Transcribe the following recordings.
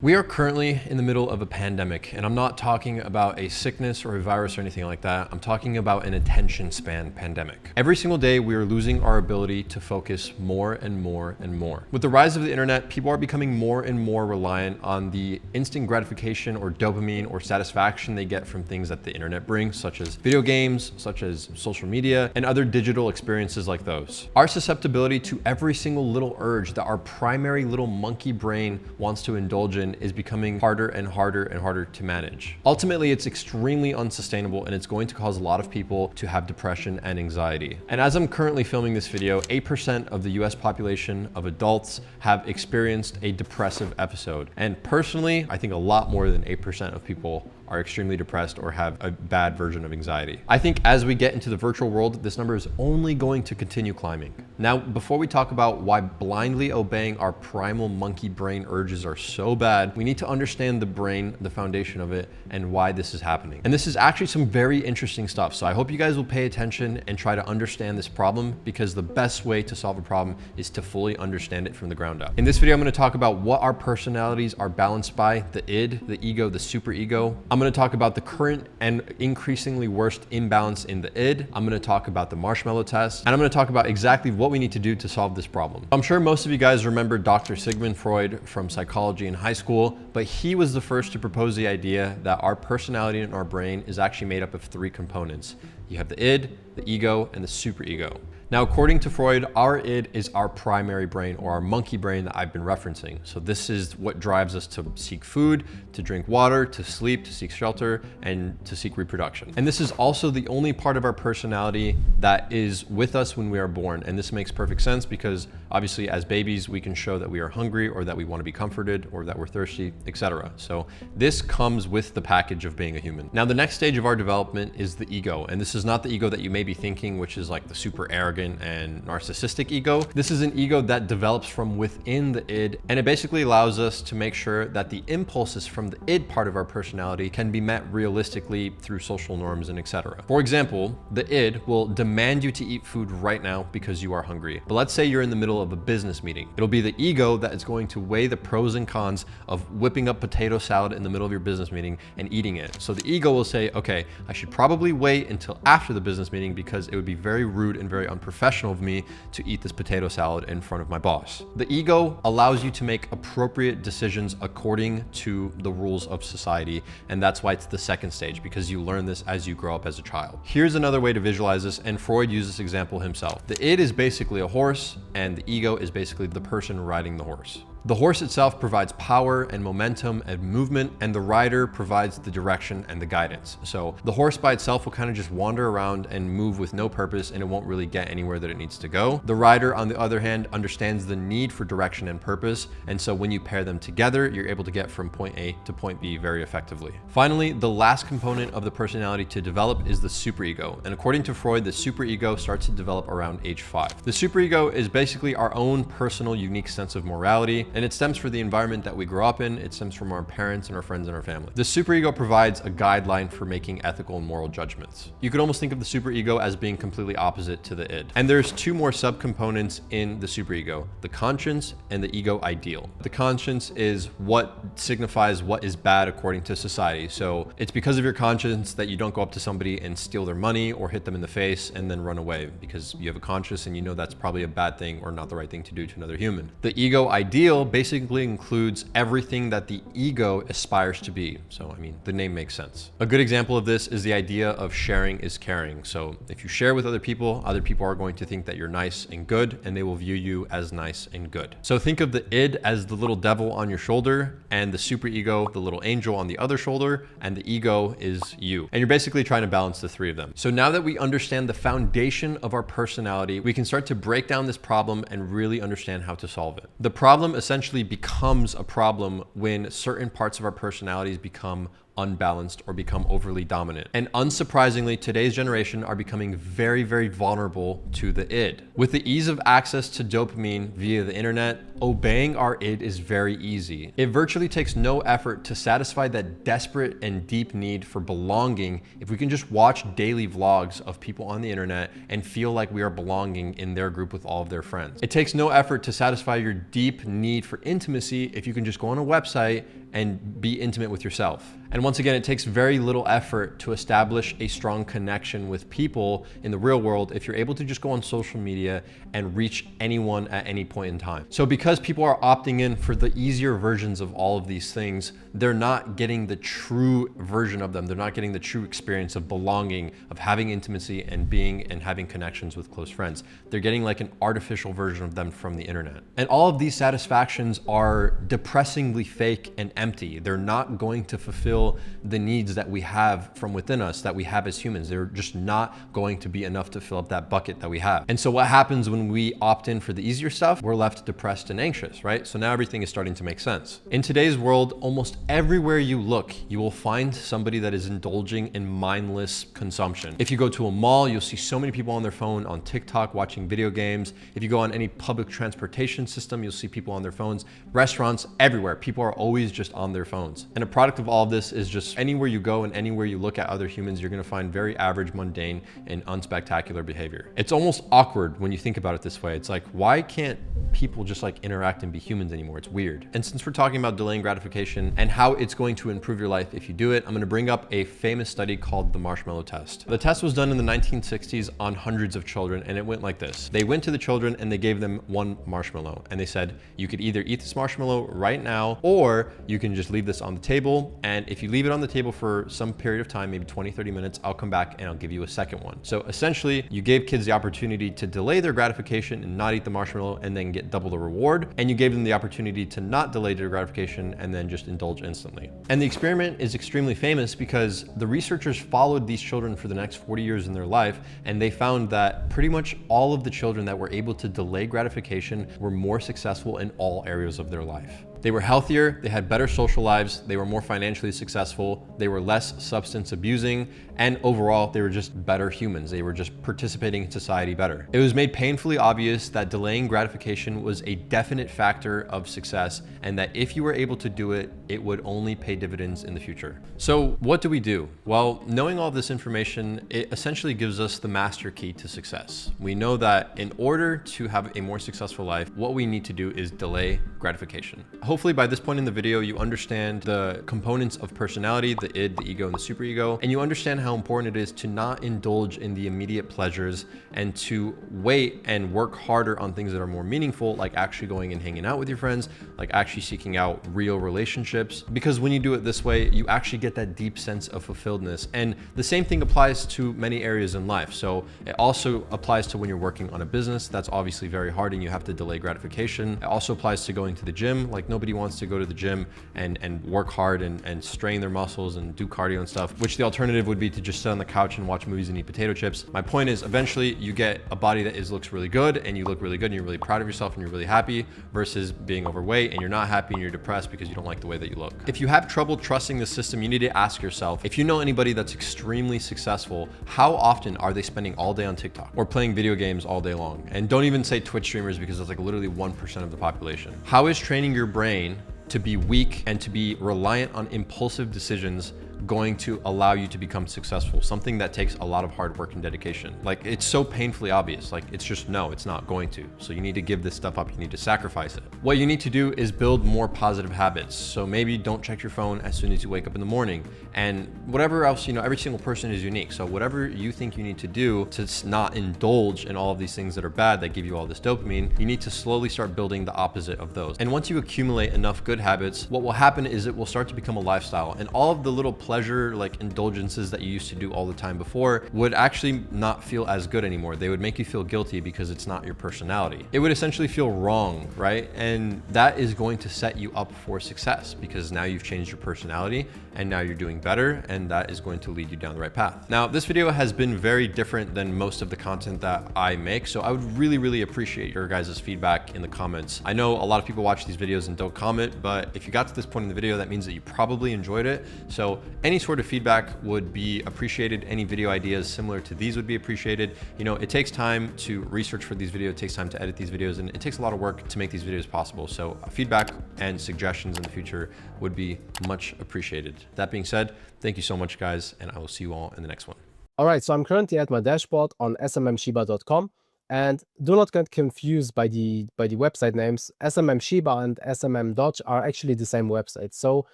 We are currently in the middle of a pandemic, and I'm not talking about a sickness or a virus or anything like that. I'm talking about an attention span pandemic. Every single day, we are losing our ability to focus more and more and more. With the rise of the internet, people are becoming more and more reliant on the instant gratification or dopamine or satisfaction they get from things that the internet brings, such as video games, such as social media, and other digital experiences like those. Our susceptibility to every single little urge that our primary little monkey brain wants to indulge in is becoming harder and harder and harder to manage. Ultimately, it's extremely unsustainable and it's going to cause a lot of people to have depression and anxiety. And as I'm currently filming this video, 8% of the US population of adults have experienced a depressive episode. And personally, I think a lot more than 8% of people are extremely depressed or have a bad version of anxiety. I think as we get into the virtual world, this number is only going to continue climbing. Now, before we talk about why blindly obeying our primal monkey brain urges are so bad, we need to understand the brain, the foundation of it, and why this is happening. And this is actually some very interesting stuff. So I hope you guys will pay attention and try to understand this problem, because the best way to solve a problem is to fully understand it from the ground up. In this video, I'm going to talk about what our personalities are balanced by: the id, the ego, the superego. I'm going to talk about the current and increasingly worse imbalance in the id. I'm going to talk about the marshmallow test, and I'm going to talk about exactly what we need to do to solve this problem. I'm sure most of you guys remember Dr. Sigmund Freud from psychology in high school, but he was the first to propose the idea that our personality in our brain is actually made up of three components. You have the id, the ego, and the superego. Now, according to Freud, our id is our primary brain, or our monkey brain that I've been referencing. So this is what drives us to seek food, to drink water, to sleep, to seek shelter, and to seek reproduction. And this is also the only part of our personality that is with us when we are born. And this makes perfect sense because obviously as babies, we can show that we are hungry or that we want to be comforted or that we're thirsty, etc. So this comes with the package of being a human. Now, the next stage of our development is the ego. And this is not the ego that you may be thinking, which is like the super arrogant and narcissistic ego. This is an ego that develops from within the id, and it basically allows us to make sure that the impulses from the id part of our personality can be met realistically through social norms and etc. For example, the id will demand you to eat food right now because you are hungry. But let's say you're in the middle of a business meeting. It'll be the ego that is going to weigh the pros and cons of whipping up potato salad in the middle of your business meeting and eating it. So the ego will say, okay, I should probably wait until after the business meeting because it would be very rude and very unprofessional of me to eat this potato salad in front of my boss. The ego allows you to make appropriate decisions according to the rules of society, and that's why it's the second stage, because you learn this as you grow up as a child. Here's another way to visualize this, and Freud used this example himself. The id is basically a horse, and the ego is basically the person riding the horse. The horse itself provides power and momentum and movement, and the rider provides the direction and the guidance. So the horse by itself will kind of just wander around and move with no purpose, and it won't really get anywhere that it needs to go. The rider, on the other hand, understands the need for direction and purpose, and so when you pair them together, you're able to get from point A to point B very effectively. Finally, the last component of the personality to develop is the superego, and according to Freud, the superego starts to develop around age 5. The superego is basically our own personal, unique sense of morality, and it stems from the environment that we grow up in. It stems from our parents and our friends and our family. The superego provides a guideline for making ethical and moral judgments. You could almost think of the superego as being completely opposite to the id. And there's two more subcomponents in the superego: the conscience and the ego ideal. The conscience is what signifies what is bad according to society. So it's because of your conscience that you don't go up to somebody and steal their money or hit them in the face and then run away, because you have a conscience and you know that's probably a bad thing or not the right thing to do to another human. The ego ideal basically includes everything that the ego aspires to be. So, I mean, the name makes sense. A good example of this is the idea of sharing is caring. So if you share with other people are going to think that you're nice and good, and they will view you as nice and good. So think of the id as the little devil on your shoulder, and the superego, the little angel on the other shoulder, and the ego is you. And you're basically trying to balance the three of them. So now that we understand the foundation of our personality, we can start to break down this problem and really understand how to solve it. The problem essentially becomes a problem when certain parts of our personalities become unbalanced or become overly dominant. And unsurprisingly, today's generation are becoming very, very vulnerable to the id. With the ease of access to dopamine via the internet, obeying our id is very easy. It virtually takes no effort to satisfy that desperate and deep need for belonging if we can just watch daily vlogs of people on the internet and feel like we are belonging in their group with all of their friends. It takes no effort to satisfy your deep need for intimacy if you can just go on a website and be intimate with yourself. And once again, it takes very little effort to establish a strong connection with people in the real world if you're able to just go on social media and reach anyone at any point in time. So because people are opting in for the easier versions of all of these things, they're not getting the true version of them. They're not getting the true experience of belonging, of having intimacy and being and having connections with close friends. They're getting like an artificial version of them from the internet. And all of these satisfactions are depressingly fake and empty. They're not going to fulfill the needs that we have from within us, that we have as humans. They're just not going to be enough to fill up that bucket that we have. And so what happens when we opt in for the easier stuff? We're left depressed and anxious, right? So now everything is starting to make sense. In today's world, almost everywhere you look, you will find somebody that is indulging in mindless consumption. If you go to a mall, you'll see so many people on their phone, on TikTok, watching video games. If you go on any public transportation system, you'll see people on their phones. Restaurants, everywhere, people are always just on their phones. And a product of all of this is just anywhere you go and anywhere you look at other humans, you're gonna find very average, mundane, and unspectacular behavior. It's almost awkward when you think about it this way. It's like, why can't people just like interact and be humans anymore? It's weird. And since we're talking about delaying gratification and how it's going to improve your life if you do it, I'm gonna bring up a famous study called the marshmallow test. The test was done in the 1960s on hundreds of children, and it went like this. They went to the children and they gave them one marshmallow, and they said, you could either eat this marshmallow right now, or you can just leave this on the table, and if you leave it on the table for some period of time, maybe 20, 30 minutes, I'll come back and I'll give you a second one. So essentially, you gave kids the opportunity to delay their gratification and not eat the marshmallow and then get double the reward. And you gave them the opportunity to not delay their gratification and then just indulge instantly. And the experiment is extremely famous because the researchers followed these children for the next 40 years in their life, and they found that pretty much all of the children that were able to delay gratification were more successful in all areas of their life. They were healthier, they had better social lives, they were more financially successful, they were less substance abusing, and overall, they were just better humans. They were just participating in society better. It was made painfully obvious that delaying gratification was a definite factor of success, and that if you were able to do it, it would only pay dividends in the future. So what do we do? Well, knowing all this information, it essentially gives us the master key to success. We know that in order to have a more successful life, what we need to do is delay gratification. Hopefully by this point in the video, you understand the components of personality, the id, the ego, and the superego, and you understand how important it is to not indulge in the immediate pleasures and to wait and work harder on things that are more meaningful, like actually going and hanging out with your friends, like actually seeking out real relationships. Because when you do it this way, you actually get that deep sense of fulfilledness. And the same thing applies to many areas in life. So it also applies to when you're working on a business. That's obviously very hard and you have to delay gratification. It also applies to going to the gym. Like nobody wants to go to the gym and work hard and strain their muscles and do cardio and stuff, which the alternative would be to just sit on the couch and watch movies and eat potato chips. My point is, eventually you get a body that looks really good and you look really good and you're really proud of yourself and you're really happy, versus being overweight and you're not happy and you're depressed because you don't like the way that you look. If you have trouble trusting the system, you need to ask yourself, if you know anybody that's extremely successful, how often are they spending all day on TikTok or playing video games all day long? And don't even say Twitch streamers, because that's like literally 1% of the population. How is training your brain to be weak and to be reliant on impulsive decisions going to allow you to become successful? Something that takes a lot of hard work and dedication. Like, it's so painfully obvious. Like, it's just, no, it's not going to. So you need to give this stuff up. You need to sacrifice it. What you need to do is build more positive habits. So maybe don't check your phone as soon as you wake up in the morning, and whatever else, you know, every single person is unique. So whatever you think you need to do to not indulge in all of these things that are bad, that give you all this dopamine, you need to slowly start building the opposite of those. And once you accumulate enough good habits, what will happen is it will start to become a lifestyle, and all of the little pleasure, like indulgences that you used to do all the time before, would actually not feel as good anymore. They would make you feel guilty because it's not your personality. It would essentially feel wrong, right? And that is going to set you up for success, because now you've changed your personality and now you're doing better, and that is going to lead you down the right path. Now, this video has been very different than most of the content that I make, so I would really appreciate your guys' feedback in the comments. I know a lot of people watch these videos and don't comment, but if you got to this point in the video, that means that you probably enjoyed it. So any sort of feedback would be appreciated. Any video ideas similar to these would be appreciated. You know, it takes time to research for these videos, it takes time to edit these videos, and it takes a lot of work to make these videos possible. So feedback and suggestions in the future would be much appreciated. That being said, thank you so much, guys, and I will see you all in the next one. All right, so I'm currently at my dashboard on smmshiba.com, And do not get confused by the website names. SMM Shiba and SMM Dodge are actually the same website. So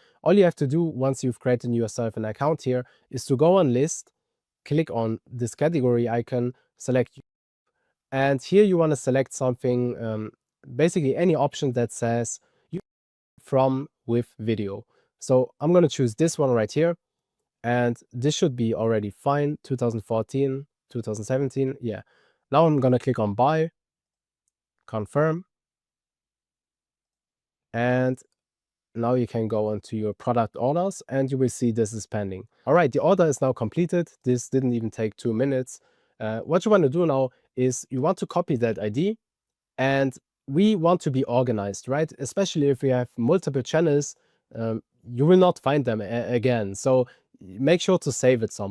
all you have to do once you've created yourself an account here is to go on list, click on this category icon, select, and here you want to select something, basically any option that says from with video. So I'm going to choose this one right here, and this should be already fine. 2014, 2017, yeah. Now I'm going to click on buy, confirm, and now you can go onto your product orders and you will see this is pending. All right, the order is now completed. This didn't even take 2 minutes. What you want to do now is you want to copy that ID, and we want to be organized, right? Especially if we have multiple channels, you will not find them again. So make sure to save it somewhere.